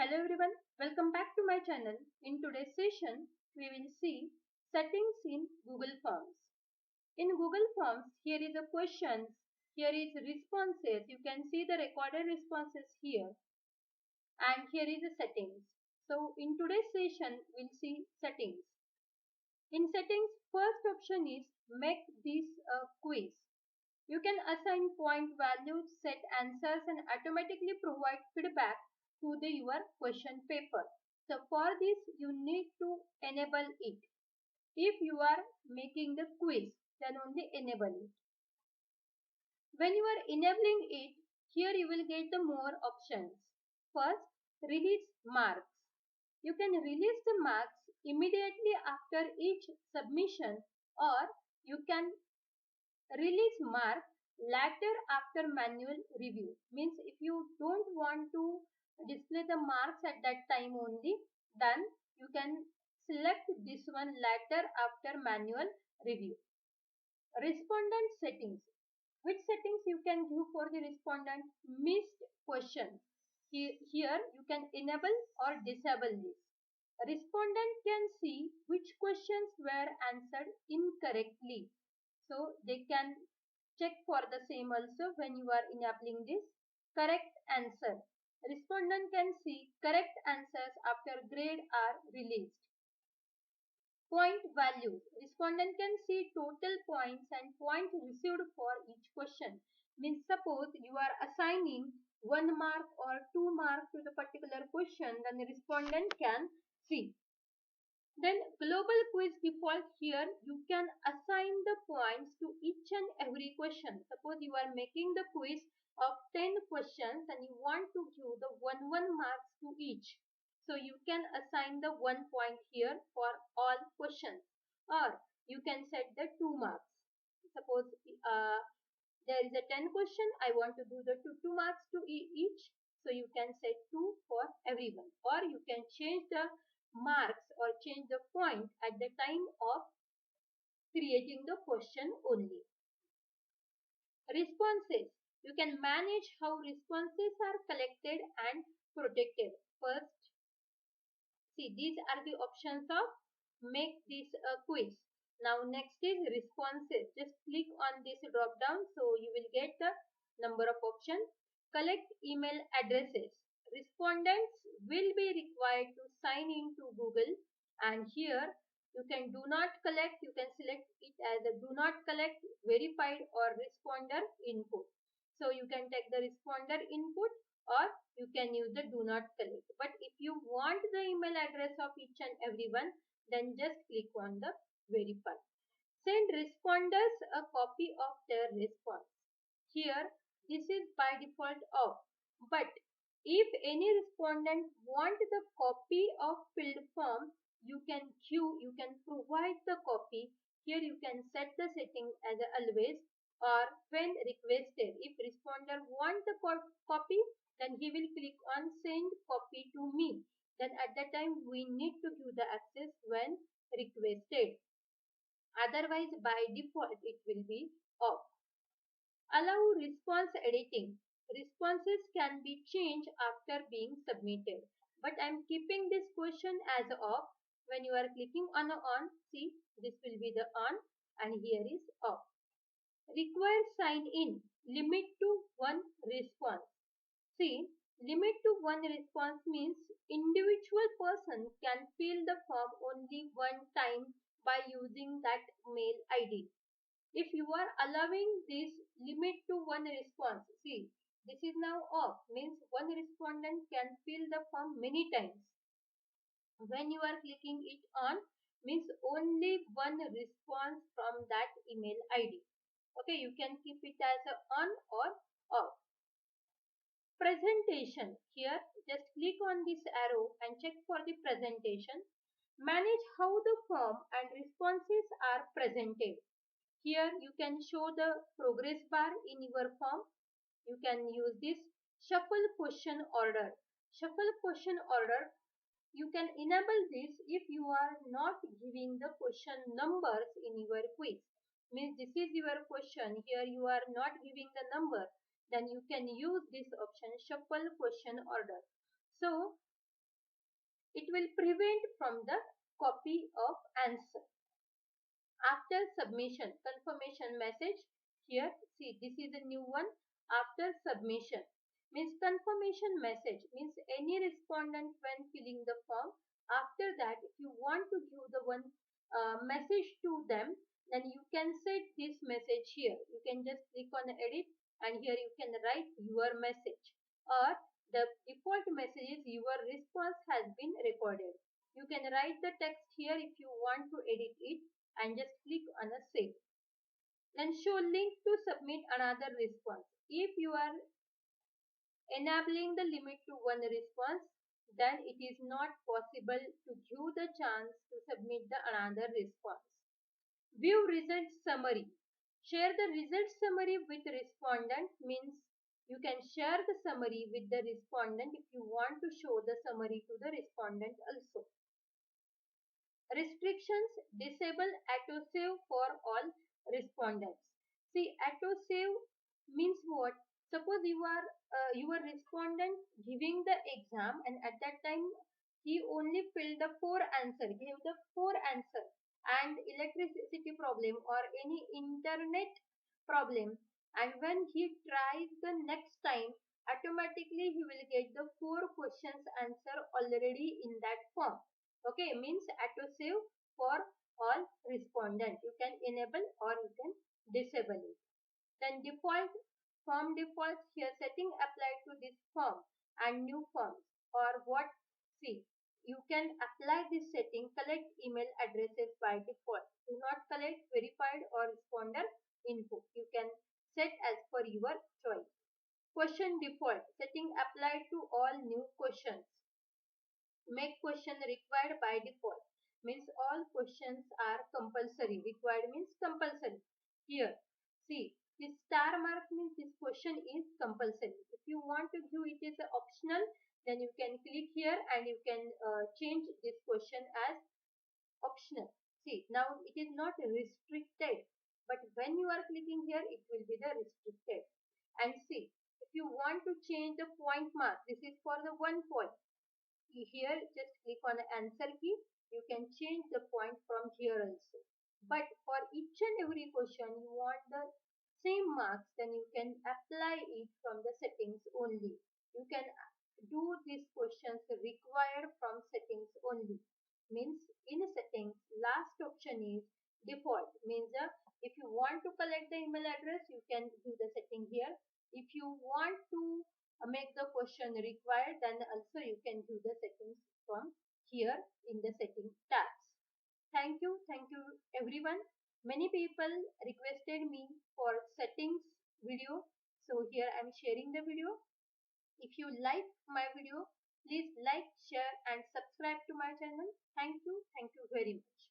Hello everyone, welcome back to my channel. In today's session, we will see settings in Google Forms. In Google Forms, here is the questions, here is responses. You can see the recorded responses here, and here is the settings. So in today's session, we'll see settings. In settings, first option is make this a quiz. You can assign point values, set answers and automatically provide feedback to your question paper. So for this you need to enable it. If you are making the quiz, then only enable it. When you are enabling it, here you will get the more options. First, release marks. You can release the marks immediately after each submission, or you can release mark later after manual review. Means if you don't want to display the marks at that time only, then you can select this one later after manual review. Respondent settings. Which settings you can do for the respondent? Missed question. Here you can enable or disable this. Respondent can see which questions were answered incorrectly. So they can check for the same also when you are enabling this. Correct answer. Respondent can see correct answers after grade are released. Point values. Respondent can see total points and points received for each question. Means suppose you are assigning 1 mark or 2 marks to the particular question, then the respondent can see. Then global quiz default, here you can assign the points to each and every question. Suppose you are making the quiz of 10 questions and you want to give the 1 marks to each. So you can assign the 1 point here for all questions, or you can set the 2 marks. Suppose there is a 10 question, I want to do the 2 marks to each. So you can set 2 for everyone, or you can change the marks or change the point at the time of creating the question only. Responses. You can manage how responses are collected and protected. First, see, these are the options of make this a quiz. Now next is responses. Just click on this drop down, so you will get the number of options. Collect email addresses. Respondents will be required to sign in to Google, and here you can do not collect. You can select it as a do not collect, verified or responder input. So you can take the responder input, or you can use the do not collect. But if you want the email address of each and everyone, then just click on the verify. Send responders a copy of their response. Here this is by default off, but if any respondent want the copy of filled form, you can queue, you can provide the copy. Here you can set the setting as always or when requested. If responder want the copy, then he will click on send copy to me. Then at that time we need to give the access when requested. Otherwise by default it will be off. Allow response editing. Responses can be changed after being submitted. But I am keeping this question as off. When you are clicking on the on, see, this will be the on and here is off. Require sign in. Limit to 1 response. See, limit to 1 response means individual person can fill the form only one time by using that mail ID. If you are allowing this limit to 1 response, see, this is now off, means one respondent can fill the form many times. When you are clicking it on, means only 1 response from that email ID. Okay, you can keep it as a on or off. Presentation. Here, just click on this arrow and check for the presentation. Manage how the form and responses are presented. Here you can show the progress bar in your form. You can use this shuffle question order. Shuffle question order, you can enable this if you are not giving the question numbers in your quiz. Means this is your question, here you are not giving the number, then you can use this option shuffle question order. So will prevent from the copy of answer. After submission, confirmation message. Here, see, this is a new one. After submission means confirmation message means any respondent when filling the form. After that, if you want to give the one message to them, then you can set this message here. You can just click on edit, and here you can write your message, or the default message is your response has been recorded. You can write the text here if you want to edit it, and just click on a save. Then show link to submit another response. If you are enabling the limit to one response, then it is not possible to give the chance to submit the another response. View result summary. Share the result summary with respondent means you can share the summary with the respondent if you want to show the summary to the respondent also. Restrictions. Disable autosave for all respondents. See, autosave means what? Suppose you are your respondent giving the exam, and at that time he only filled the 4 answer, gave the 4 answer, and electricity problem or any internet problem, and when he tries the next time, automatically he will get the 4 questions answer already in that form. Okay, means autosave for all respondent. You can enable or you can disable it. Then default form defaults. Here setting applied to this form and new forms, or what? See, you can apply this setting. Collect email addresses by default. Do not collect verified or responder info. You can set as per your choice. Question default. Setting applied to all new questions. Make question required by default means all questions are compulsory. Required means compulsory. Here, see, this star mark means this question is compulsory. If you want to do it as optional, then you can click here and you can change this question as optional. See, now it is not restricted, but when you are clicking here, it will be the restricted. And see, if you want to change the point mark, this is for the 1 point. Here just click on the answer key. You can change the point from here also. But for each and every question you want the same marks, then you can apply it from the settings only. You can do these questions required from settings only. Means in settings, last option is default. Means if you want to collect the email address, you can do the setting here. If you want to make the question required, then also you can do the settings from here in the setting tabs. Thank you everyone. Many people requested me for settings video, so here I am sharing the video. If you like my video, please like, share and subscribe to my channel. Thank you very much.